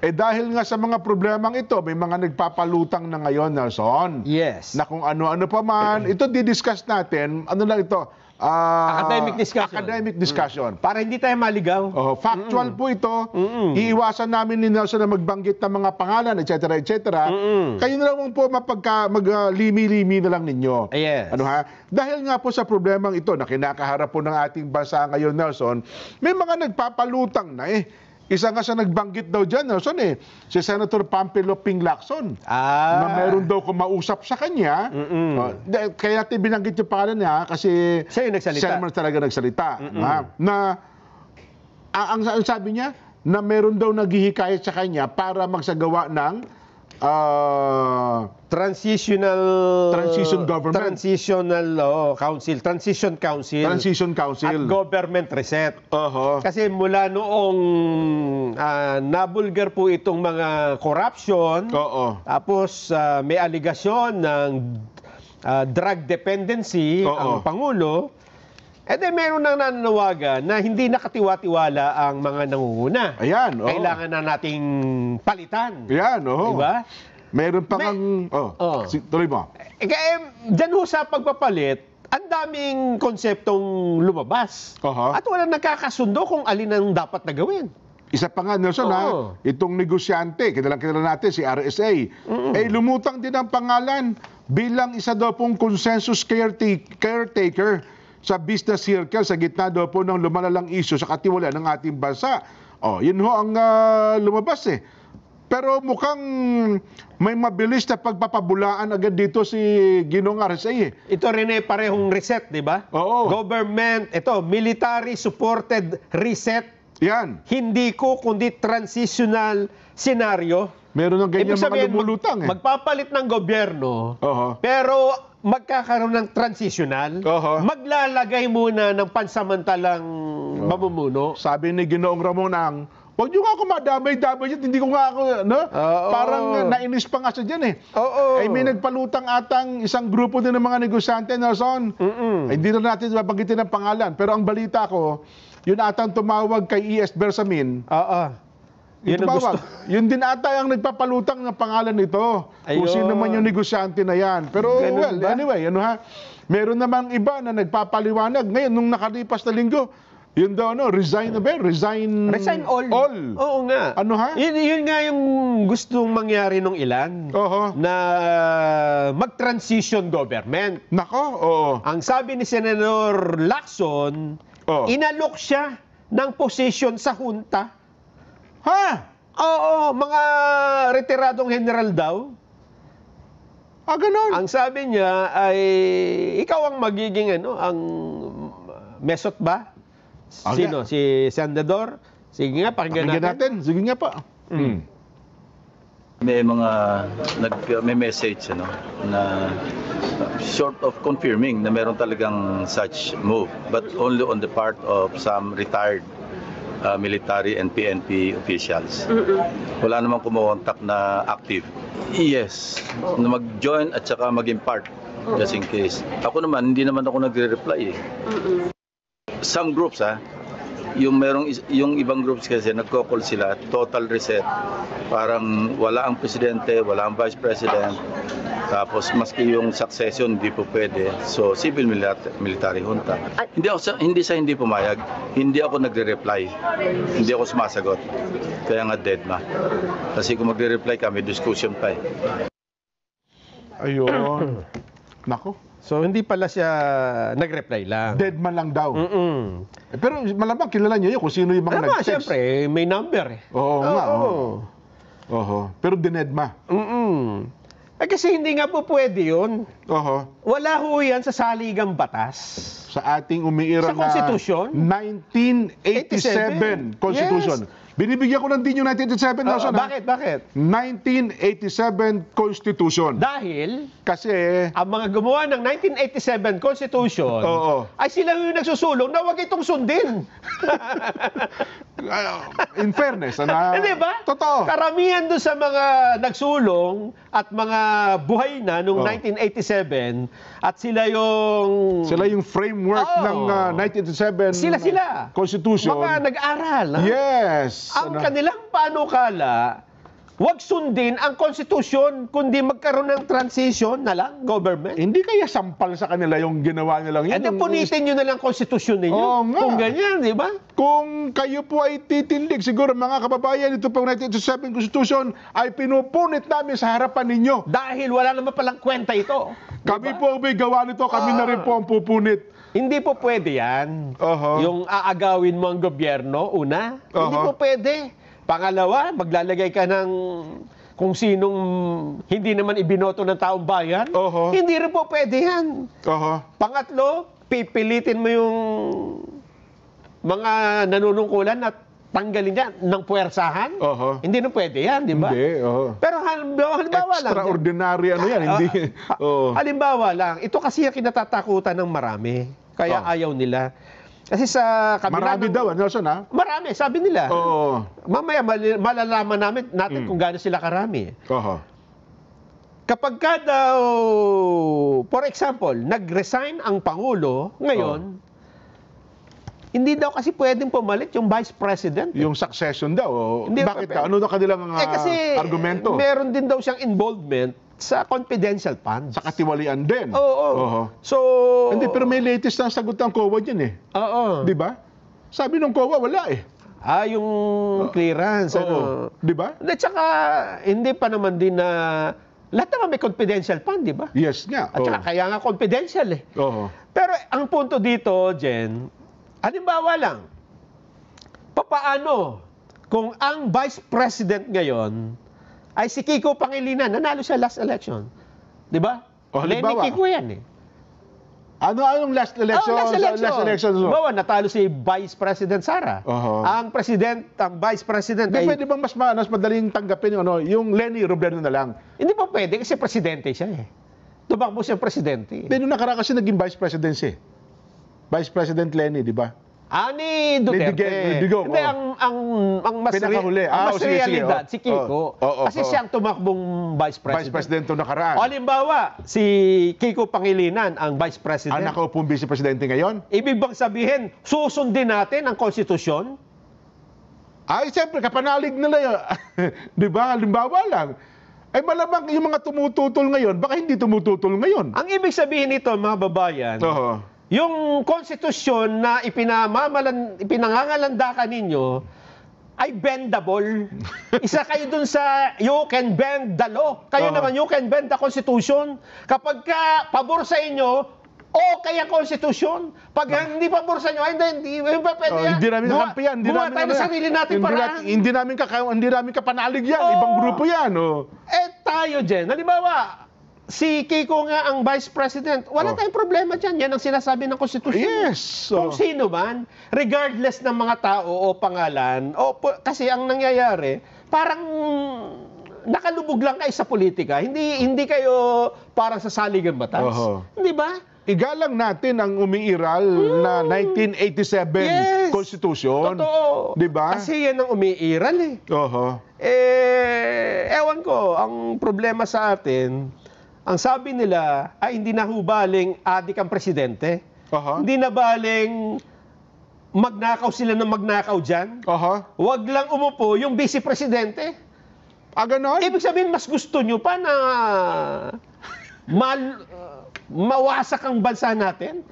Dahil nga sa mga problemang ito, may mga nagpapalutang na ngayon, Nelson. Yes. Na kung ano-ano pa man, ito didiscuss natin, ano lang ito? Academic discussion. Academic discussion. Para hindi tayo maligaw. Factual po ito. Iiwasan namin ni Nelson na magbanggit ng mga pangalan, etc. etc. Kayo na lang po maglimi-limi na lang ninyo. Yes. Ano ha? Dahil nga po sa problemang ito na kinakaharap po ng ating bansa ngayon, Nelson, may mga nagpapalutang na Isa nga sa nagbanggit daw dyan, Nelson, si Senator Pampilo Ping Lacson. Na meron daw kumausap sa kanya. Kaya natin binanggit yung pangalan niya kasi siya yung nagsalita. Siya naman talaga nagsalita. Ang sabi niya, na meron daw naghihikayat sa kanya para magsagawa ng transition government. Transition council. At government reset. Kasi mula noong nabulgar po itong mga corruption, tapos may aligasyon ng drug dependency ang Pangulo, meron nang nananawagan na hindi nakatiwa-tiwala ang mga nangunguna. Ayan, Kailangan na nating palitan. Ayan, Diba? Meron pa tuloy mo. Diyan ho sa pagpapalit, ang daming konseptong lumabas. At walang nagkakasundo kung alin ang dapat na gawin. Isa pa nga, Nelson, itong negosyante, kilala natin, si RSA, lumutang din ang pangalan bilang isa daw pong consensus caretaker sa business circle sa gitna daw po ng lumalalang isyu sa katiwala ng ating bansa. Yun ho ang lumabas Pero mukhang may mabilis na pagpapabulaan agad dito si Ginoong RSA Ito rin parehong reset, di ba? Government, military supported reset. Yan. Hindi kundi transitional scenario. Meron ng ganyan mga lumulutang magpapalit ng gobyerno, pero magkakaroon ng transitional, maglalagay muna ng pansamantalang mamumuno. Sabi ni Ginoong Ramonang, huwag nyo nga ako madamay-damay dyan, hindi ko nga ako, parang nainis pa nga siya dyan may nagpalutang atang isang grupo din ng mga negosyante, Nelson. Hindi na natin mabanggitin ang pangalan, pero ang balita ko, yun atang tumawag kay E.S. Bersamin. Yun ang gusto. Yun din ata ang nagpapalutang ng pangalan nito. Kung sino man yung negosyante na yan. Pero anyway, meron namang iba na nagpapaliwanag. Ngayon, nung nakalipas na linggo, yun daw, resign all. Oo nga. Yun nga yung gustong mangyari nung ilan. Na mag-transition government. Ang sabi ni Senator Lacson, inalok siya ng position sa junta. Mga retiradong general daw. Ganon. Ang sabi niya ay, ikaw ang magiging, ang mesot ba? Sino? Si Senador? Sige nga, pakinggan natin. Sige nga pa. May mga may message na short of confirming na meron talagang such move, but only on the part of some retired military and PNP officials. Wala namang kumontak na active. Yes, na mag-join at saka maging part just in case. Ako naman, hindi naman ako nagre-reply Some groups yung ibang groups kasi nagko-call sila total reset. Parang wala ang presidente, wala ang vice president. Tapos maski yung succession hindi po pwede. So civil military junta. Hindi pumayag. Hindi ako nagre-reply. Hindi ako sumasagot. Kaya nga dead na. Kasi kung magre-reply kami, discussion pa Ayun. Nako. So, hindi pala siya nag-reply lang. Dead man lang daw. Pero malamang kilala niyo yun kung sino yung mga nag-text. Siyempre, may number Pero dinedma. Kasi hindi nga po pwede yun. Wala ho yan sa saligang batas. Sa ating umiirang sa Constitution? 1987 Constitution. Yes. Binibigyan ko ng din yung 1987. Bakit? 1987 Constitution. Dahil? Kasi ang mga gumawa ng 1987 Constitution ay sila yung nagsusulong na huwag itong sundin. In fairness, Hindi ba? Totoo. Karamihan doon sa mga nagsulong at mga buhay na noong 1987 at sila yung framework ng 1987 sila. Constitution. Mga nag-aral. Yes. Ang kanilang panukala, huwag sundin ang konstitusyon, kundi magkaroon ng transition na lang, government. Hindi kaya sampal sa kanila yung ginawa nilang yun. Hindi punitin nyo na lang konstitusyon ninyo. Oo nga. Kung ganyan, di ba? Kung kayo po ay titindig, siguro mga kababayan, ito pong 1987 Constitution ay pinupunit namin sa harapan ninyo. Dahil wala naman palang kwenta ito. Kami po ang may gawa nito, kami na rin po ang pupunit. Hindi po pwede yan. Yung aagawin mo ang gobyerno, una. Hindi po pwede. Pangalawa, maglalagay ka ng kung sinong hindi naman ibinoto ng taong bayan. Hindi rin po pwede yan. Pangatlo, pipilitin mo yung mga nanunungkulan at tanggalin yan ng puwersahan. Hindi na pwede yan, di ba? Hindi. Pero halimbawa lang. Extraordinary yan. Hindi. Halimbawa lang, ito kasi yung kinatatakutan ng marami. Kaya ayaw nila. Kasi sa kabila marami daw, Nelson, ha? Marami, sabi nila. Mamaya malalaman natin kung gaano sila karami. Kapag ka daw, for example, nag-resign ang Pangulo ngayon, hindi daw kasi pwedeng pumalit yung Vice President. Yung succession daw. Hindi bakit ka? Ano daw kanilang kasi argumento? Meron din daw siyang involvement sa confidential funds. Sa katiwalian din. So, hindi, pero may latest na sagot ng COA dyan eh. Di ba? Sabi ng COA, wala eh. Yung clearance. Di ba? At saka, hindi pa naman din na lahat naman may confidential fund, di ba? Yes nga. At saka, kaya nga confidential eh. Pero ang punto dito, Jen, halimbawa lang, papaano kung ang Vice President ngayon ay si Kiko Pangilinan, nanalo siya last election. Di ba? Lenny Kiko yan eh. Anong last election? Last election. Bawa, natalo si Vice President Sara. Ang Vice President ay... Pwede bang mas madaling tanggapin yung Lenny Robredo na lang? Hindi pa pwede kasi presidente siya eh. Tumakbo siyang presidente. Pero nakaraan kasi naging Vice President siya. Vice President Lenny, di ba? Ni Duterte. Hindi, ang mas realidad, si Kiko. Kasi siyang tumakbong Vice President. Vice President to nakaraan. Halimbawa, si Kiko Pangilinan, ang Vice President. Ang nakaupong Vice Presidente ngayon? Ibig bang sabihin, susundin natin ang konstitusyon? Ay, siyempre, kapanalig nila yun. Di ba? Halimbawa lang. Ay, malamang yung mga tumututol ngayon, baka hindi tumututol ngayon. Ang ibig sabihin nito, mga babayan, yung konstitusyon na ipinangangalandakan ninyo ay bendable. Isa kayo dun sa you can bend the law. Kayo naman, you can bend the constitution. Kapag ka pabor sa inyo, okay ang konstitusyon. Pag hindi pabor sa inyo, hindi pa pwede yan. Hindi namin kakampi yan. Buha tayo na sarili natin paraan. Hindi namin kapanalig yan. Ibang grupo yan. Tayo, Jen. Halimbawa, si Kiko nga ang Vice President, wala tayong problema dyan. Yan ang sinasabi ng konstitusyon. Yes. Kung sino man, regardless ng mga tao o pangalan, kasi ang nangyayari, parang nakalubog lang kayo sa politika. Hindi kayo parang sa saligang batas. Hindi ba? Igalang natin ang umiiral na 1987 Constitution. Totoo. Di ba? Kasi yan ang umiiral eh. Ewan ko, ang problema sa atin, ang sabi nila ay hindi na hubaling adik ang presidente. Hindi na baling magnakaw sila ng magnakaw dyan. Huwag lang umupo yung vice-presidente. Ganon? Ibig sabihin, mas gusto nyo pa na mawasak ang bansa natin.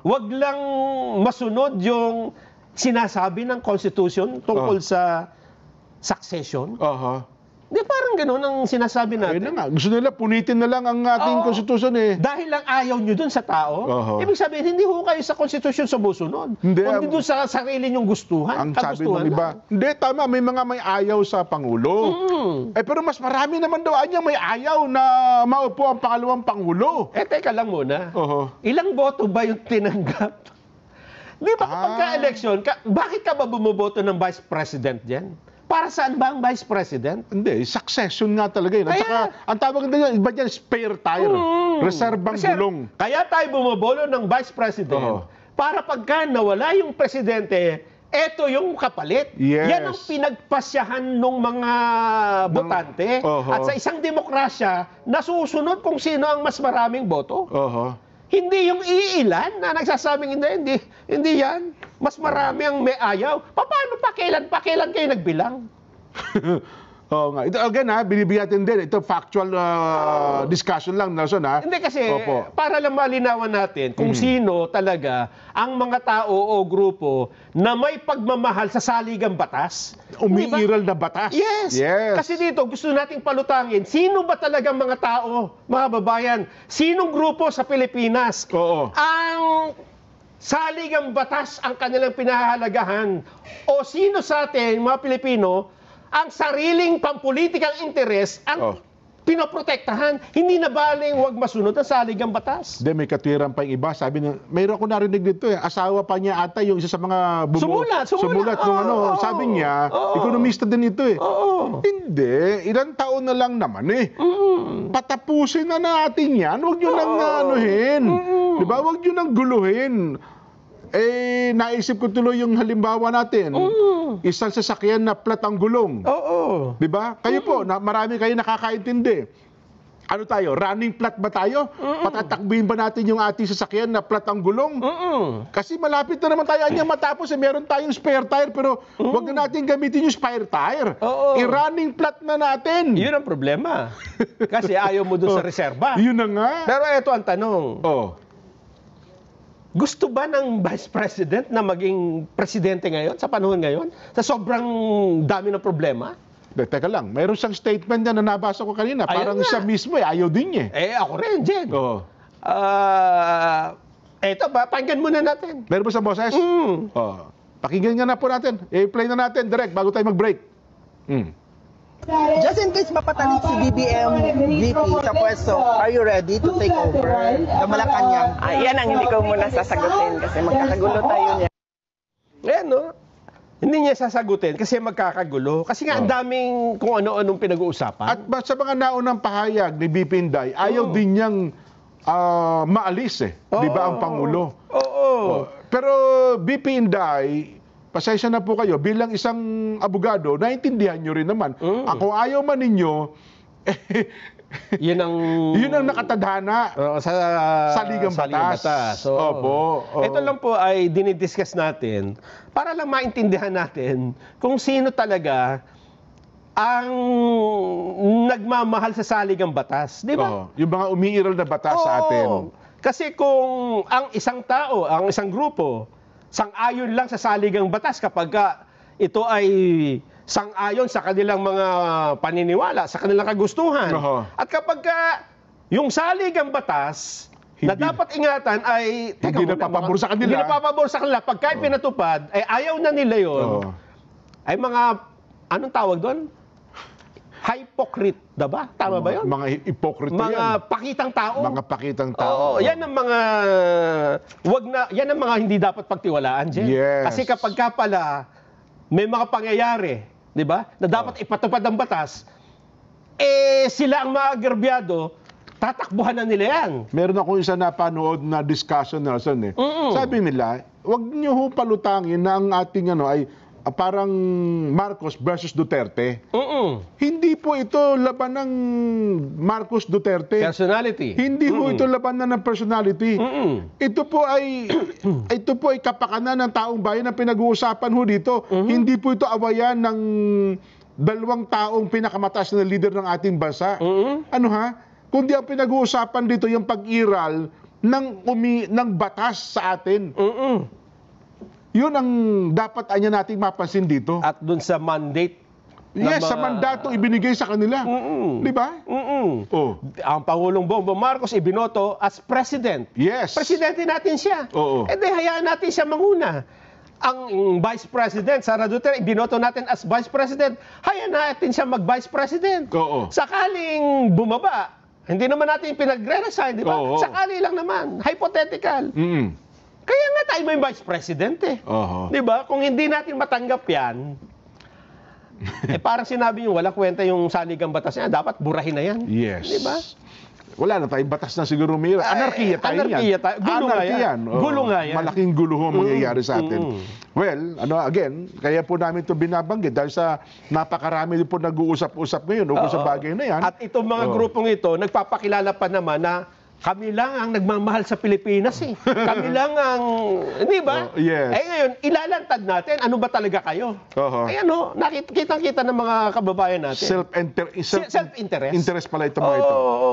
Huwag lang masunod yung sinasabi ng Constitution tungkol sa succession. Di parang gano'n ang sinasabi natin. Ayun na nga. Gusto nila, punitin na lang ang ating konstitusyon eh. Dahil lang ayaw nyo dun sa tao, ibig sabihin, hindi ho kayo sa konstitusyon sumusunod. Hindi dun sa sarili nyong gustuhan. Ang sabi ng iba. Hindi, tama, may ayaw sa Pangulo. Pero mas marami naman daw anyang may ayaw na maupo ang pangalawang Pangulo. Teka lang muna. Ilang boto ba yung tinanggap? Di ba pagka-election, bakit ka ba bumuboto ng Vice President dyan? Para saan ba ang Vice President? Hindi, succession nga talaga yun. At saka, ang tawag nila, iba dyan, spare tire. Reserbang gulong. Kaya tayo bumobolo ng Vice President para pagka nawala yung presidente, eto yung kapalit. Yes. Yan ang pinagpasyahan ng mga botante. At sa isang demokrasya, nasusunod kung sino ang mas maraming boto. Hindi yung iilan na nagsasabing hindi yan. Mas marami ang may ayaw. Paano pa kailan kayo nagbilang? Oo nga. Ito again binibigyan natin din. Ito factual discussion lang, Nelson Hindi kasi, para lang malinawan natin kung sino talaga ang mga tao o grupo na may pagmamahal sa saligang batas. Umiiral na batas. Yes. Kasi dito, gusto nating palutangin, sino ba talagang mga tao, mga babayan? Sinong grupo sa Pilipinas? Ang saligang batas ang kanilang pinahahalagahan? O sino sa atin, mga Pilipino, ang sariling pampolitikang interes ang pinoprotektahan. Hindi na baling huwag masunod ang saligang batas. May katiran pa yung iba. Sabi niya, mayroon ko narinig dito asawa pa niya ata yung isa sa mga sumulat nung sabi niya, ekonomista din ito Hindi, ilang taon na lang naman Patapusin na natin yan. Huwag nyo nang anuhin. Diba? Huwag nyo nang guluhin. Naisip ko tuloy yung halimbawa natin. Isang sasakyan na flat ang gulong. Di ba? Kayo po, marami kayo nakakaintindi. Ano tayo? Running flat ba tayo? Patatakbuhin ba natin yung ating sasakyan na flat ang gulong? Kasi malapit na naman tayo anyang matapos. Meron tayong spare tire pero wag na natin gamitin yung spare tire. I-running flat na natin. Yun ang problema. Kasi ayaw mo dun sa reserba. Yun na nga. Pero ito ang tanong. Gusto ba ng Vice President na maging presidente ngayon, sa panahon ngayon? Sa sobrang dami ng problema? Teka lang, mayroon siyang statement na nabasa ko kanina. Parang siya mismo ayaw din niya. Ako rin, Jen. Eto ba, pakinggan muna natin. Meron ba sa boses? Pakinggan nga na po natin. I-play na natin direct bago tayo mag-break. Just in case mapatalit si BBM VP sa pwesto, are you ready to take over the Malacanang? Yan ang hindi ko muna sasagutin kasi magkakagulo tayo niya. Hindi niya sasagutin kasi magkakagulo. Kasi nga ang daming kung ano-anong pinag-uusapan. At sa mga naunang pahayag ni BP Inday, ayaw din niyang maalis di ba ang Pangulo? Pero BP Inday, pasensya na po kayo, bilang isang abogado, naintindihan nyo rin naman. Kung ayaw man ninyo, yun ang nakatadhana sa Ligang Batas. Ito lang po ay dinidiscuss natin para lang maintindihan natin kung sino talaga ang nagmamahal sa saligang batas. Di ba? Yung mga umiiral na batas sa atin. Kasi kung ang isang tao, ang isang grupo, sang-ayon lang sa saligang batas kapag ito ay sang-ayon sa kanilang mga paniniwala, sa kanilang kagustuhan. At kapag yung saligang batas na dapat ingatan ay hindi na papabor sa kanila. Hindi na papabor sa kanila. Pagka pinatupad, ay ayaw na nila yun. Ay mga, anong tawag doon? Hypocrite, diba? Tama ba yun? Mga hypocrite yan. Mga pakitang tao. Mga pakitang tao. Yan ang mga yan ang mga hindi dapat pagtiwalaan, Jen. Kasi kapag ka pala may mga pangyayari, 'di ba? Na dapat ipatupad ang batas, sila ang mga agrabyado, tatakbuhan na nila yan. Meron ako isa na panood na discussion, Nelson Sabi nila, wag niyo ho palutangin na ang ating ay parang Marcos versus Duterte. Hindi po ito laban ng Marcos Duterte. Personality. Hindi po ito labanan ng personality. Ito po ay kapakanan ng taong bayan na pinag-uusapan ho dito. Hindi po ito awayan ng dalawang taong pinakamataas na leader ng ating bansa. Kundi ang pinag-uusapan dito yung pag-iral ng batas sa atin. Yun ang dapat nating mapansin dito. At dun sa mandate. Sa mandato ibinigay sa kanila. Di ba? Ang Pangulong Bongbong Marcos ibinoto as president. Yes. Presidente natin siya. Hayaan natin siya manguna. Ang Vice President, Sara Duterte, ibinoto natin as Vice President. Hayaan natin siya mag-Vice President. Sakaling bumaba, hindi naman natin pinagre-resign, di ba? Sakali lang naman. Hypothetical. Kaya nga tayo may Vice President Di ba? Kung hindi natin matanggap yan, parang sinabi nyo, walang kwenta yung saligang batas niya. Dapat burahin na yan. Yes. Di ba? wala na tayong batas na siguro may anarkiya tayo anarkiya yan. tayo. Gulo nga yan. Yan. Gulo nga yan. Malaking gulo ang mangyayari sa atin. Well, again, kaya po namin ito binabanggit dahil sa napakarami din po nag-uusap-usap ngayon sa bagay na yan. At itong mga grupong ito, nagpapakilala pa naman na kami lang ang nagmamahal sa Pilipinas eh. Kami lang ang, di ba? Yes. Eh ngayon, ilalantad natin, ano ba talaga kayo? Eh ano, nakikita ng mga kababayan natin. Self-interest. Self-interest. Interest pala ito mga ito.